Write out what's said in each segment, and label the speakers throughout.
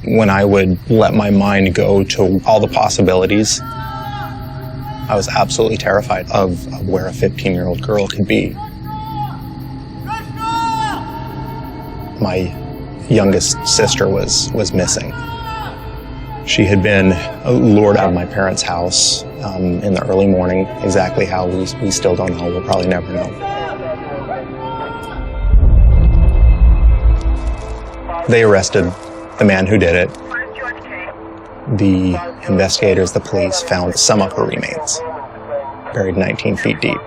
Speaker 1: When I would let my mind go to all the possibilities, I was absolutely terrified of where a 15-year-old girl could be. My youngest sister was missing. She had been lured out of my parents' house in the early morning. Exactly how, we still don't know. We'll probably never know. They arrested the man who did it. The investigators, the police, found some of her remains, buried 19 feet deep.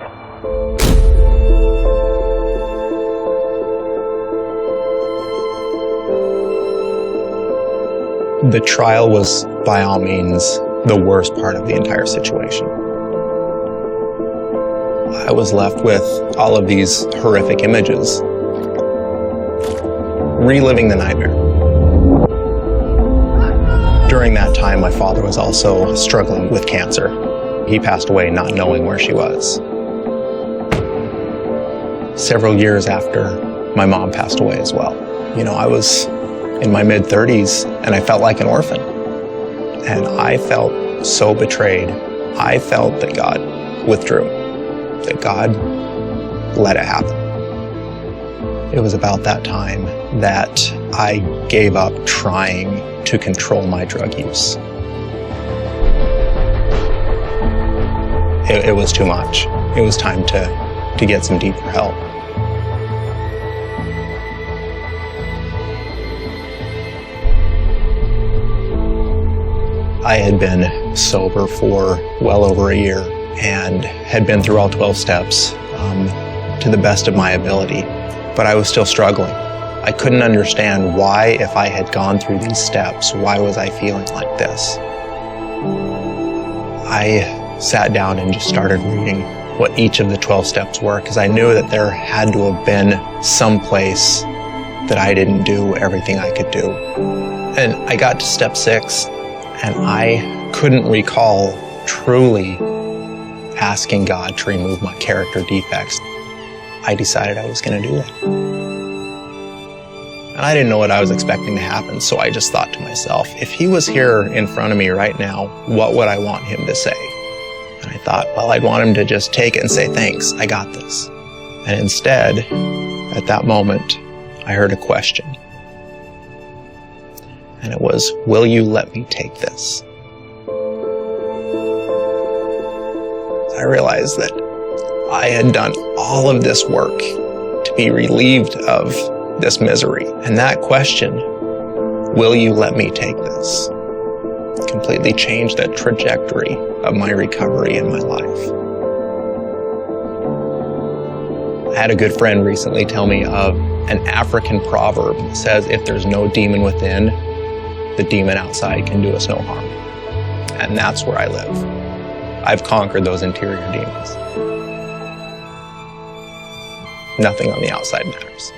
Speaker 1: The trial was, by all means, the worst part of the entire situation. I was left with all of these horrific images, reliving the nightmare. During that time, my father was also struggling with cancer. He passed away not knowing where she was. Several years after, my mom passed away as well. I was in my mid-30s, and I felt like an orphan. And I felt so betrayed. I felt that God withdrew, that God let it happen. It was about that time that I gave up trying to control my drug use. It was too much. It was time to get some deeper help. I had been sober for well over a year and had been through all 12 steps to the best of my ability, but I was still struggling. I couldn't understand why, if I had gone through these steps, why was I feeling like this? I sat down and just started reading what each of the 12 steps were, because I knew that there had to have been some place that I didn't do everything I could do. And I got to step 6, and I couldn't recall truly asking God to remove my character defects. I decided I was going to do it. And I didn't know what I was expecting to happen, so I just thought to myself, if he was here in front of me right now, what would I want him to say? And I thought, well, I'd want him to just take it and say, thanks, I got this. And instead, at that moment, I heard a question. And it was, will you let me take this? I realized that I had done all of this work to be relieved of this misery. And that question, will you let me take this, completely changed the trajectory of my recovery in my life. I had a good friend recently tell me of an African proverb that says, if there's no demon within, the demon outside can do us no harm. And that's where I live. I've conquered those interior demons. Nothing on the outside matters.